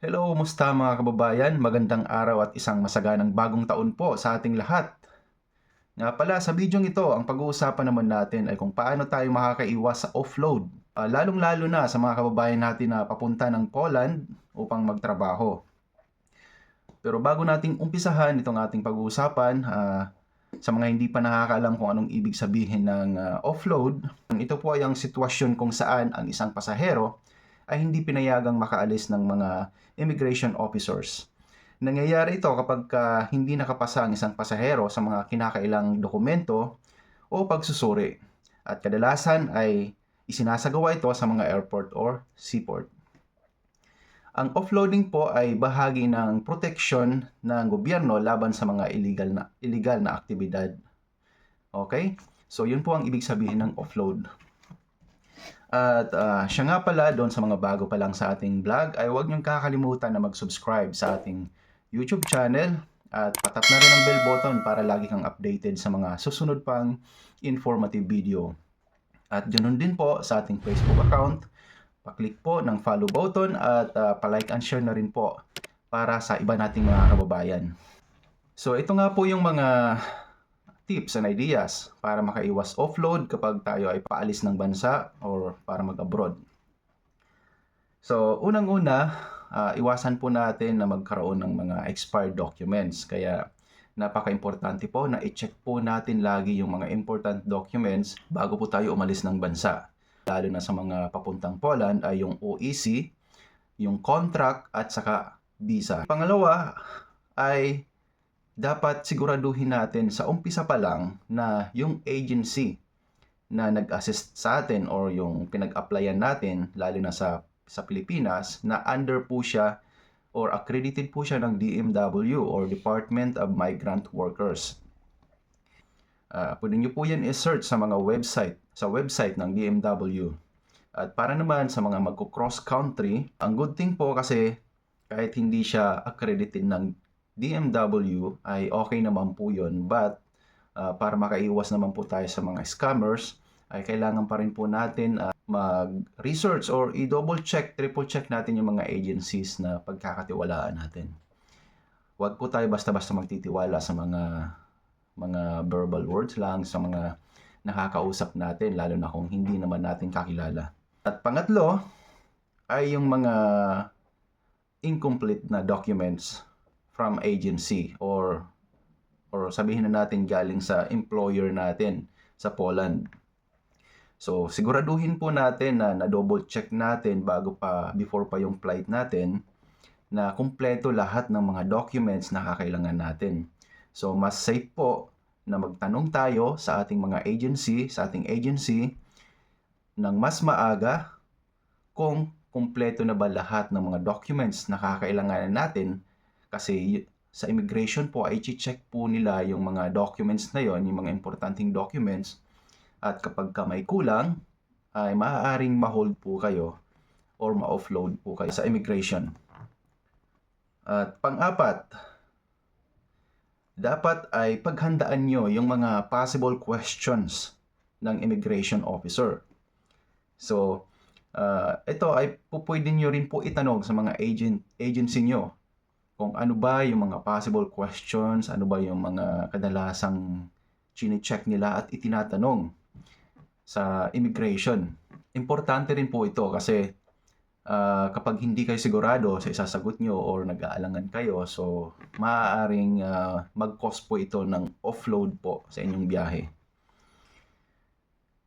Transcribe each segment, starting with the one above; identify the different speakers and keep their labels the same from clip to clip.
Speaker 1: Hello, musta mga kababayan? Magandang araw at isang masaganang bagong taon po sa ating lahat. Nga pala, sa bidyong ito, ang pag-uusapan naman natin ay kung paano tayo makakaiwas sa offload. Lalong-lalo na sa mga kababayan natin na papunta ng Poland upang magtrabaho. Pero bago nating umpisahan itong ating pag-uusapan, sa mga hindi pa nakakaalam kung anong ibig sabihin ng offload, ito po ay ang sitwasyon kung saan ang isang pasahero ay hindi pinayagang makaalis ng mga immigration officers. Nangyayari ito kapag hindi nakapasa ang isang pasahero sa mga kinakailang dokumento o pagsusuri. At kadalasan ay isinasagawa ito sa mga airport or seaport. Ang offloading po ay bahagi ng proteksyon ng gobyerno laban sa mga illegal na aktibidad. Okay? So yun po ang ibig sabihin ng offload. At siya nga pala, doon sa mga bago pa lang sa ating vlog, ay huwag niyong kakalimutan na mag-subscribe sa ating YouTube channel at patap na rin ang bell button para lagi kang updated sa mga susunod pang informative video. At ganoon din po sa ating Facebook account, pa-click po ng follow button at pa-like and share na rin po para sa iba nating mga kababayan. So ito nga po yung mga tips and ideas para makaiwas offload kapag tayo ay paalis ng bansa or para mag-abroad. So unang-una, iwasan po natin na magkaroon ng mga expired documents. Kaya napaka-importante po na i-check po natin lagi yung mga important documents bago po tayo umalis ng bansa. Lalo na sa mga papuntang Poland ay yung OEC, yung contract at saka visa. Pangalawa ay dapat siguraduhin natin sa umpisa pa lang na yung agency na nag-assist sa atin or yung pinag-applyan natin, lalo na sa Pilipinas, na under po siya or accredited po siya ng DMW or Department of Migrant Workers. Pwede nyo po yan i-search sa mga website ng DMW. At para naman sa mga magko-cross country, ang good thing po kasi kahit hindi siya accredited ng DMW ay okay naman po yun. But para makaiwas naman po tayo sa mga scammers, ay kailangan pa rin po natin mag-research or i-double check, triple check natin yung mga agencies na pagkakatiwalaan natin. Huwag po tayo basta-basta magtitiwala sa mga verbal words lang, sa mga nakakausap natin, lalo na kung hindi naman natin kakilala. At pangatlo ay yung mga incomplete na documents from agency or sabihin na natin galing sa employer natin sa Poland. So siguraduhin po natin na double check natin before pa yung flight natin na kumpleto lahat ng mga documents na kakailangan natin. So mas safe po na magtanong tayo sa ating agency ng mas maaga kung kumpleto na ba lahat ng mga documents na kakailangan natin, kasi sa immigration po ay i-check po nila yung mga documents na yon, yung mga importanteng documents, at kapag may kulang ay maaaring ma-hold po kayo or ma-offload po kayo sa immigration. At pang-apat, dapat ay paghandaan nyo yung mga possible questions ng immigration officer. So, ito ay pwede nyo rin po itanong sa mga agency nyo kung ano ba yung mga possible questions, ano ba yung mga kadalasang chine-check nila at itinatanong sa immigration. Importante rin po ito kasi kapag hindi kayo sigurado sa isasagot nyo or nag-aalangan kayo, so maaaring mag-cause po ito ng offload po sa inyong biyahe.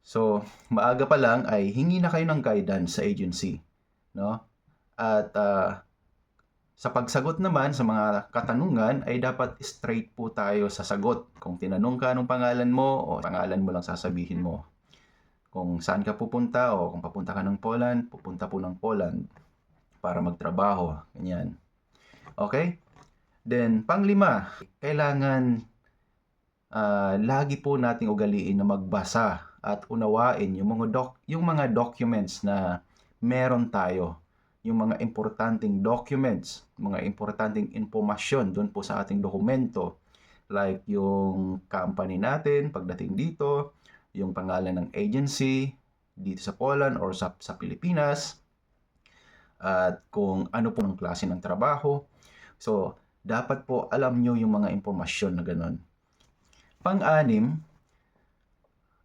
Speaker 1: So, maaga pa lang ay hingi na kayo ng guidance sa agency, no? At sa pagsagot naman sa mga katanungan ay dapat straight po tayo sa sagot. Kung tinanong ka anong pangalan mo, o pangalan mo lang sasabihin mo. Kung saan ka pupunta o kung papunta ka ng Poland, pupunta po ng Poland para magtrabaho. Ganyan. Okay? Then, panglima, kailangan lagi po nating ugaliin na magbasa at unawain yung mga documents na meron tayo. Yung mga importanteng documents, mga importanteng impormasyon doon po sa ating dokumento. Like yung company natin pagdating dito, yung pangalan ng agency dito sa Poland or sa Pilipinas, at kung ano po ang klase ng trabaho. So, dapat po alam nyo yung mga impormasyon na gano'n. Pang-anim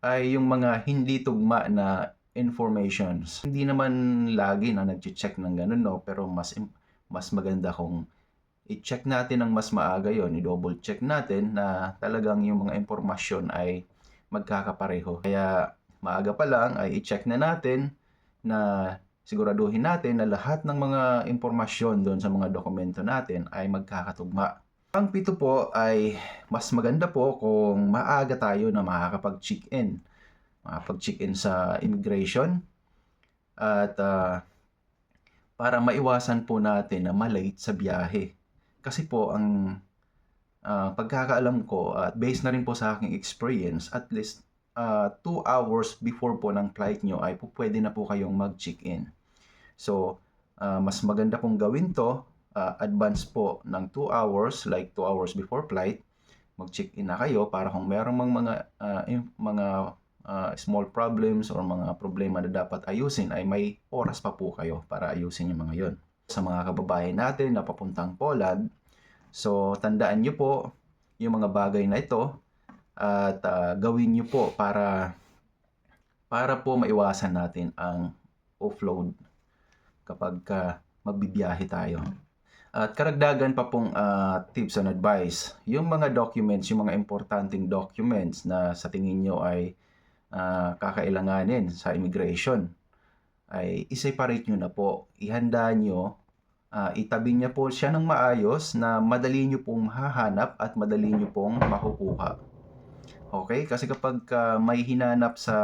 Speaker 1: ay yung mga hindi tugma na informations. Hindi naman lagi na nag-check ng ganun, no? Pero mas maganda kung i-check natin ng mas maaga yon, i-double check natin na talagang yung mga impormasyon ay magkakapareho. Kaya maaga pa lang ay i-check na natin na siguraduhin natin na lahat ng mga impormasyon doon sa mga dokumento natin ay magkakatugma. Pang-pito po ay mas maganda po kung maaga tayo na makakapag-check-in. Makakapag-check-in sa immigration at para maiwasan po natin na malate sa biyahe. Kasi po ang pagkakaalam ko at based na rin po sa aking experience, at least 2 hours before po ng flight nyo ay pwede na po kayong mag-check-in. So, mas maganda pong gawin to, advance po ng 2 hours, like 2 hours before flight, mag-check-in na kayo para kung merong mga small problems or mga problema na dapat ayusin ay may oras pa po kayo para ayusin yung mga yon. Sa mga kababayan natin na papuntang Poland, so tandaan nyo po yung mga bagay na ito at gawin nyo po para po maiwasan natin ang offload kapag magbibiyahe tayo. At karagdagan pa pong tips and advice, yung mga documents, yung mga importanteng documents na sa tingin nyo ay kakailanganin sa immigration, ay i-separate nyo na po. Ihanda nyo, itabi niya po siya ng maayos na madali nyo pong mahahanap at madali nyo pong makukuha. Okay? Kasi kapag may hinanap sa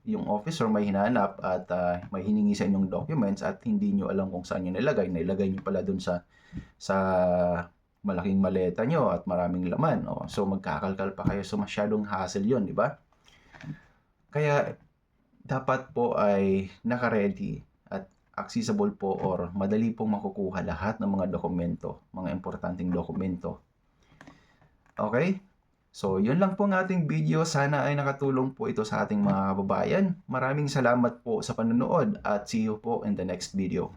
Speaker 1: yung officer, may hinanap at may hiningi sa inyong documents at hindi nyo alam kung saan nyo nailagay nyo pala dun sa malaking maleta nyo at maraming laman. So magkakalkal pa kayo. So masyadong hassle yun, di ba? Kaya dapat po ay naka-ready at accessible po or madali pong makukuha lahat ng mga dokumento, mga importanteng dokumento. Okay? So, yun lang po ang ating video. Sana ay nakatulong po ito sa ating mga kababayan. Maraming salamat po sa panonood at see you po in the next video.